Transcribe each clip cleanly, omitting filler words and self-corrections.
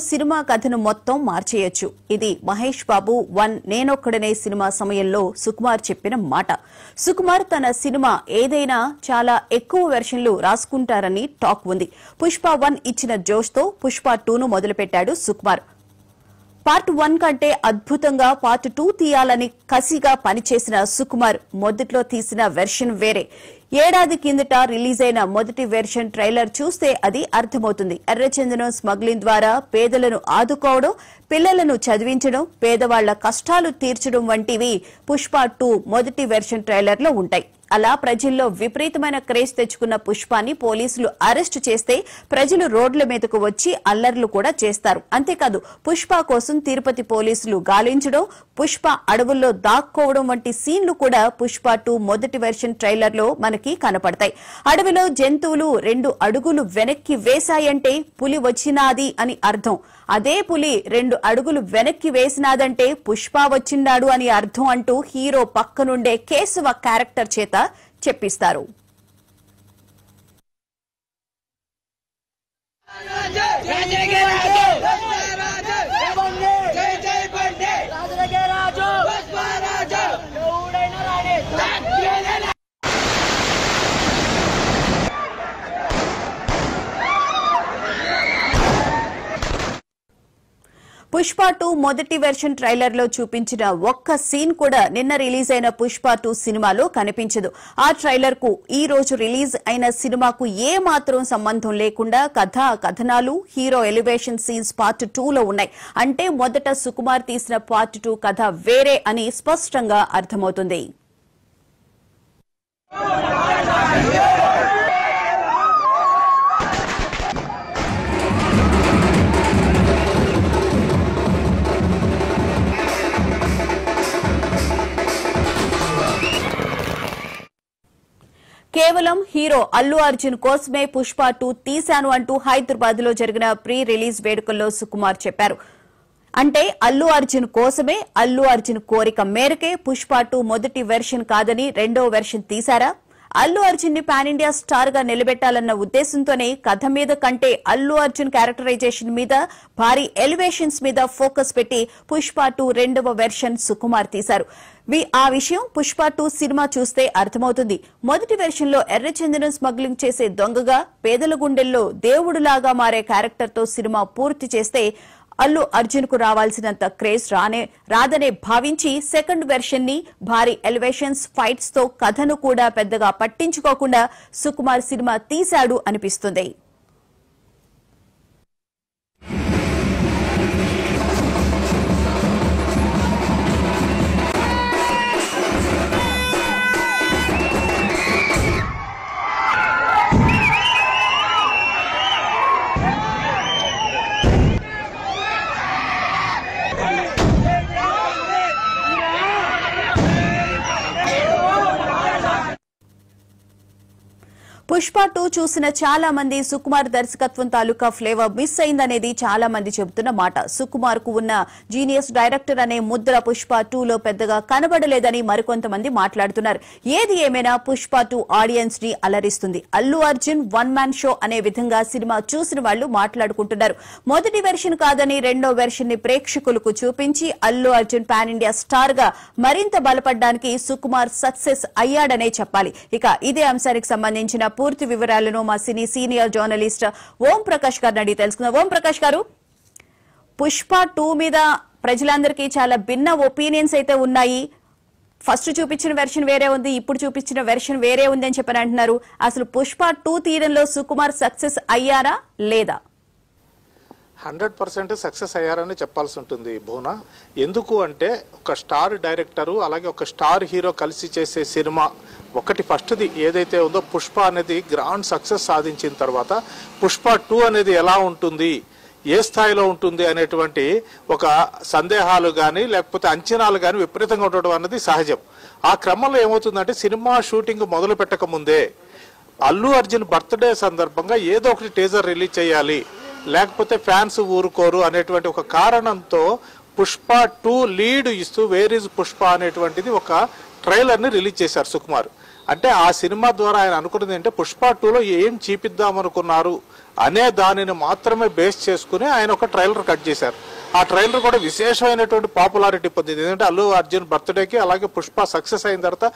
Cinema కథను మొత్తం మార్చేయొచ్చు. ఇది మహేష్ బాబు 1 నేనొక్కడనే సినిమా సమయంలో సుకుమార్ చెప్పిన మాట. సుకుమార్ తన సినిమా ఏదైనా చాలా ఎక్కువ వెర్షన్లు రాసుకుంటారని టాక్ ఉంది. పుష్ప 1 ఇచ్చిన జోష్తో పుష్ప 2ను మొదలుపెట్టాడు సుకుమార్. పార్ట్ 1 కంటే అద్భుతంగా పార్ట్ 2 తీయాలని కసిగా పనిచేసిన సుకుమార్ మొదట్లో తీసిన వెర్షన్ వేరే. ఏడాది కిందట రిలీజ్ అయిన మొదటి వెర్షన్ ట్రైలర్ చూస్తే అది అర్థమవుతుంది. ఎర్రచందనం స్మగ్లింగ్ ద్వారా పేదలను ఆదుకోవడం, పిల్లలను చదివించడం, పేదవాళ్ల కష్టాలు తీర్చడం వంటివి పుష్ప 2 మొదటి వెర్షన్ ట్రైలర్లో ఉంటాయి. అలా ప్రజల్లో విపరీతమైన క్రేజ్ తెచ్చుకున్న పుష్పాని పోలీసులు అరెస్టు చేస్తే ప్రజలు రోడ్ల మీదకు వచ్చి అల్లర్లు కూడా చేస్తారు. అంతేకాదు పుష్ప కోసం తిరుపతి పోలీసులు గాలించడం, పుష్ప అడవుల్లో దాక్కోవడం వంటి సీన్లు కూడా పుష్ప 2 మొదటి వెర్షన్ ట్రైలర్ లో మనకి కనపడతాయి. అడవిలో జంతువులు 2 అడుగులు వెనక్కి వేశాయంటే పులి వచ్చినాది అని అర్థం. అదే పులి 2 అడుగులు వెనక్కి వేసినాదంటే పుష్ప వచ్చిండాడు అని అర్థం అంటూ హీరో పక్కనుండే కేశవ క్యారెక్టర్ చేత చెప్పిస్తారు. పుష్ప 2 మొదటి వెర్షన్ ట్రైలర్ లో చూపించిన ఒక్క సీన్ కూడా నిన్న రిలీజ్ అయిన పుష్ప 2 సినిమాలో కనిపించదు. ఆ ట్రైలర్ కు ఈ రోజు రిలీజ్ అయిన సినిమాకు ఏ మాత్రం సంబంధం లేకుండా కథనాలు, హీరో ఎలివేషన్ సీన్స్ పార్ట్ 2 లో ఉన్నాయి. అంటే మొదట సుకుమార్ తీసిన పార్ట్ 2 కథ వేరే అని స్పష్టంగా అర్థమవుతుంది. కేవలం హీరో అల్లు అర్జున్ కోసమే పుష్ప 2 తీశాను అంటూ హైదరాబాద్ లో జరిగిన ప్రీ రిలీజ్ వేడుకల్లో సుకుమార్ చెప్పారు. అంటే అల్లు అర్జున్ కోసమే, అల్లు అర్జున్ కోరిక మేరకే పుష్ప 2 మొదటి వెర్షన్ కాదని రెండో వెర్షన్ తీశారా? అల్లు అర్జున్ ని పాన్ ఇండియా స్టార్ గా నిలబెట్టాలన్న ఉద్దేశంతోనే కథ మీద కంటే అల్లు అర్జున్ క్యారెక్టరైజేషన్ మీద, భారీ ఎలివేషన్స్ మీద ఫోకస్ పెట్టి పుష్ప 2 రెండవ వెర్షన్ సుకుమార్ తీశారు. ఆ విషయం పుష్ప 2 సినిమా చూస్తే అర్థమవుతుంది. మొదటి వెర్షన్ లో ఎర్రచందనం స్మగ్లింగ్ చేసే దొంగగా, పేదల గుండెల్లో దేవుడులాగా మారే క్యారెక్టర్ తో సినిమా పూర్తి చేస్తే అల్లు అర్జున్ కు రావాల్సినంత క్రేజ్ రాదనే భావించి సెకండ్ వెర్షన్ ని భారీ ఎలివేషన్స్, ఫైట్స్ తో కథను కూడా పెద్దగా పట్టించుకోకుండా సుకుమార్ సినిమా తీశాడు అనిపిస్తుంది. పుష్ప 2 చూసిన చాలా మంది సుకుమార్ దర్శకత్వం తాలూకా ఫ్లేవర్ మిస్ అయిందనేది చాలా మంది చెబుతున్న మాట. సుకుమార్ కు ఉన్న జీనియస్ డైరెక్టర్ అనే ముద్ర పుష్ప 2 లో పెద్దగా కనబడలేదని మరికొంతమంది మాట్లాడుతున్నారు. ఏది ఏమైనా పుష్ప 2 ఆడియన్స్ ని అలరిస్తుంది. అల్లు అర్జున్ 1 మ్యాన్ షో అనే విధంగా సినిమా చూసిన వాళ్లు మాట్లాడుకుంటున్నారు. మొదటి వెర్షన్ కాదని రెండో వెర్షన్ ని ప్రేక్షకులకు చూపించి Allu Arjun pan India star గా మరింత బలపడడానికి సుకుమార్ సక్సెస్ అయ్యాడనే చెప్పాలి. ఇక ఇదే అంశానికి సంబంధించిన పూర్తి వివరాలను మా సినీ సీనియర్ జర్నలిస్ట్ ఓం ప్రకాష్ గారిని అడిగి తెలుసుకుందాం. ఓం ప్రకాష్ గారు, పుష్ప 2 మీద ప్రజలందరికీ చాలా భిన్న ఒపీనియన్స్ అయితే ఉన్నాయి. ఫస్ట్ చూపించిన వెర్షన్ వేరే ఉంది, ఇప్పుడు చూపించిన వెర్షన్ వేరే ఉంది అని చెప్పని అంటున్నారు. అసలు పుష్ప 2 తీయడంలో సుకుమార్ సక్సెస్ అయ్యారా లేదా? 100% సక్సెస్ అయ్యారని చెప్పాల్సి ఉంటుంది భువన. ఎందుకు అంటే ఒక స్టార్ డైరెక్టరు అలాగే ఒక స్టార్ హీరో కలిసి చేసే సినిమా ఒకటి ఫస్ట్ది ఏదైతే ఉందో పుష్ప అనేది గ్రాండ్ సక్సెస్ సాధించిన తర్వాత పుష్ప 2 అనేది ఎలా ఉంటుంది, ఏ స్థాయిలో ఉంటుంది అనేటువంటి ఒక సందేహాలు కానీ లేకపోతే అంచనాలు కానీ విపరీతంగా ఉండడం అనేది సహజం. ఆ క్రమంలో ఏమవుతుందంటే సినిమా షూటింగ్ మొదలు పెట్టక ముందే అల్లు అర్జున్ బర్త్డే సందర్భంగా ఏదో ఒకటి టీజర్ రిలీజ్ చేయాలి, లేకపోతే ఫ్యాన్స్ ఊరుకోరు అనేటువంటి ఒక కారణంతో పుష్ప 2 లీడ్ ఇస్తూ వేర్ ఇస్ పుష్ప అనేటువంటిది ఒక ట్రైలర్ ని రిలీజ్ చేశారు సుకుమార్. అంటే ఆ సినిమా ద్వారా ఆయన అనుకున్నది అంటే పుష్ప 2లో ఏం చూపిద్దాం అనుకున్నారు అనే దానిని మాత్రమే బేస్ చేసుకుని ఆయన ఒక ట్రైలర్ కట్ చేశారు. ఆ ట్రైలర్ కూడా విశేషమైనటువంటి పాపులారిటీ పొందింది. ఎందుకంటే అల్లు అర్జున్ బర్త్డేకి అలాగే పుష్ప సక్సెస్ అయిన తర్వాత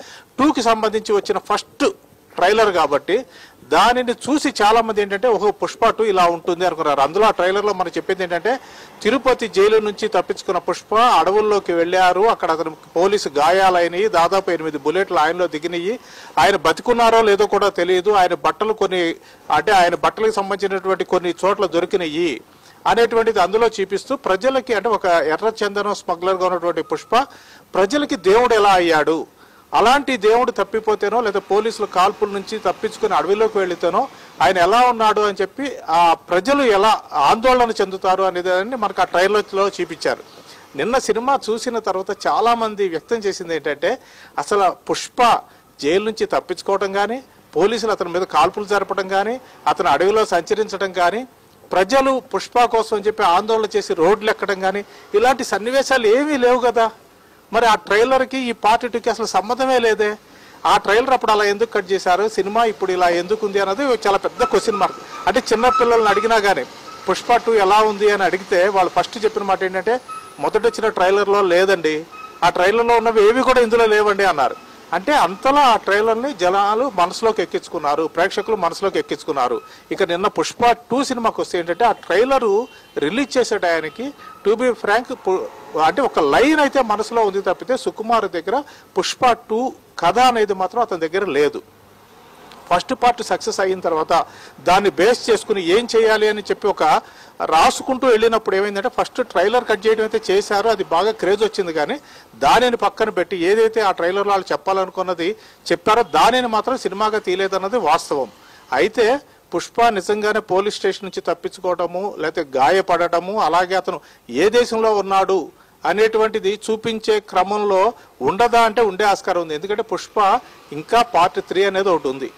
2కి సంబంధించి వచ్చిన ఫస్ట్ ట్రైలర్ కాబట్టి దానిని చూసి చాలా మంది ఏంటంటే ఒక పుష్ప 2 ఇలా ఉంటుంది అనుకున్నారు. అందులో ఆ ట్రైలర్ లో మనం చెప్పింది ఏంటంటే తిరుపతి జైలు నుంచి తప్పించుకున్న పుష్ప అడవుల్లోకి వెళ్లారు, అక్కడ అతను పోలీసు గాయాలైనవి, దాదాపు 8 బుల్లెట్లు ఆయనలో దిగినాయి, ఆయన బతికున్నారో లేదో కూడా తెలియదు, ఆయన బట్టలు కొన్ని అంటే ఆయన బట్టలకు సంబంధించినటువంటి కొన్ని చోట్ల దొరికినాయి అనేటువంటిది అందులో చూపిస్తూ ప్రజలకి అంటే ఒక ఎర్ర చందనం స్మగ్లర్ గా ఉన్నటువంటి పుష్ప ప్రజలకి దేవుడు ఎలా అయ్యాడు, అలాంటి దేవుడు తప్పిపోతేనో లేదా పోలీసుల కాల్పుల నుంచి తప్పించుకుని అడవిలోకి వెళితేనో ఆయన ఎలా ఉన్నాడు అని చెప్పి ఆ ప్రజలు ఎలా ఆందోళన చెందుతారు అనేది మనకు ఆ ట్రైలర్లో చూపించారు. నిన్న సినిమా చూసిన తర్వాత చాలా మంది వ్యక్తం చేసింది ఏంటంటే అసలు పుష్ప జైలు నుంచి తప్పించుకోవడం కానీ, పోలీసులు అతని మీద కాల్పులు జరపడం కానీ, అతను అడవిలో సంచరించడం కానీ, ప్రజలు పుష్ప కోసం అని చెప్పి ఆందోళన చేసి రోడ్లు ఎక్కడం కానీ ఇలాంటి సన్నివేశాలు ఏమీ లేవు కదా. మరి ఆ ట్రైలర్కి ఈ పార్ట్ 2కి అసలు సంబంధమే లేదే. ఆ ట్రైలర్ అప్పుడు అలా ఎందుకు కట్ చేశారు, సినిమా ఇప్పుడు ఇలా ఎందుకు ఉంది అన్నది చాలా పెద్ద క్వశ్చన్ మార్క్. అంటే చిన్న పిల్లల్ని అడిగినా కానీ పుష్ప 2 ఎలా ఉంది అని అడిగితే వాళ్ళు ఫస్ట్ చెప్పిన మాట ఏంటంటే మొదట వచ్చిన ట్రైలర్లో లేదండి, ఆ ట్రైలర్లో ఉన్నవి ఏవి కూడా ఇందులో లేవండి అన్నారు. అంటే అంతలా ఆ ట్రైలర్ని జనాలు మనసులోకి ఎక్కించుకున్నారు, ప్రేక్షకులు మనసులోకి ఎక్కించుకున్నారు. ఇక నిన్న పుష్ప 2 సినిమాకి వస్తే ఏంటంటే ఆ ట్రైలరు రిలీజ్ చేసే టయానికి టు బి ఫ్రాంక్ అంటే ఒక లైన్ అయితే మనసులో ఉంది తప్పితే సుకుమార్ దగ్గర పుష్ప 2 కథ అనేది మాత్రం అతని దగ్గర లేదు. ఫస్ట్ పార్ట్ సక్సెస్ అయిన తర్వాత దాన్ని బేస్ చేసుకుని ఏం చేయాలి అని చెప్పి ఒక రాసుకుంటూ వెళ్ళినప్పుడు ఏమైందంటే ఫస్ట్ ట్రైలర్ కట్ చేయడం అయితే చేశారు, అది బాగా క్రేజ్ వచ్చింది. కానీ దానిని పక్కన పెట్టి ఏదైతే ఆ ట్రైలర్లో వాళ్ళు చెప్పాలనుకున్నది చెప్పారో దానిని మాత్రం సినిమాగా తీయలేదన్నది వాస్తవం. అయితే పుష్ప నిజంగానే పోలీస్ స్టేషన్ నుంచి తప్పించుకోవటము లేకపోతే గాయపడటము అలాగే అతను ఏ దేశంలో ఉన్నాడు అనేటువంటిది చూపించే క్రమంలో ఉండదా అంటే ఉండే ఆస్కారం ఉంది. ఎందుకంటే పుష్ప ఇంకా పార్ట్ 3 అనేది ఒకటి ఉంది.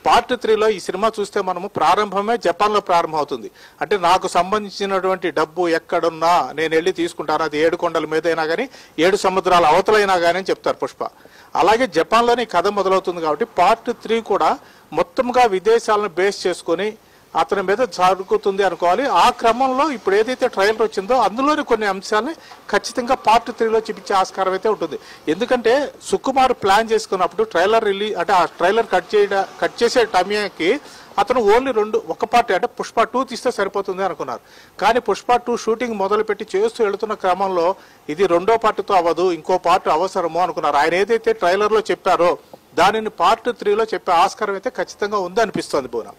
పార్ట్ 3లో ఈ సినిమా చూస్తే మనము ప్రారంభమే జపాన్లో ప్రారంభం అవుతుంది. అంటే నాకు సంబంధించినటువంటి డబ్బు ఎక్కడున్నా నేను వెళ్ళి తీసుకుంటాను, అది 7 కొండల మీద అయినా కానీ 7 సముద్రాల అవతలైనా కానీ అని చెప్తారు పుష్ప. అలాగే జపాన్లోనే ఈ కథ మొదలవుతుంది కాబట్టి పార్ట్ 3 కూడా మొత్తంగా విదేశాలను బేస్ చేసుకుని అతని మీద జరుగుతుంది అనుకోవాలి. ఆ క్రమంలో ఇప్పుడు ఏదైతే ట్రైలర్ వచ్చిందో అందులోని కొన్ని అంశాలని ఖచ్చితంగా పార్ట్ 3లో చూపించే ఆస్కారం అయితే ఉంటుంది. ఎందుకంటే సుకుమార్ ప్లాన్ చేసుకున్నప్పుడు ట్రైలర్ రిలీజ్ అంటే ఆ ట్రైలర్ కట్ చేసే టైంకి అతను ఓన్లీ ఒక పార్ట్ అంటే పుష్ప 2 తీస్తే సరిపోతుంది అనుకున్నారు. కానీ పుష్ప 2 షూటింగ్ మొదలుపెట్టి చేస్తూ వెళుతున్న క్రమంలో ఇది 2వ పార్ట్తో అవ్వదు, ఇంకో పార్ట్ అవసరమో అనుకున్నారు. ఆయన ఏదైతే ట్రైలర్లో చెప్పారో దానిని పార్ట్ 3లో చెప్పే ఆస్కారం అయితే ఖచ్చితంగా ఉంది అనిపిస్తోంది బోనా.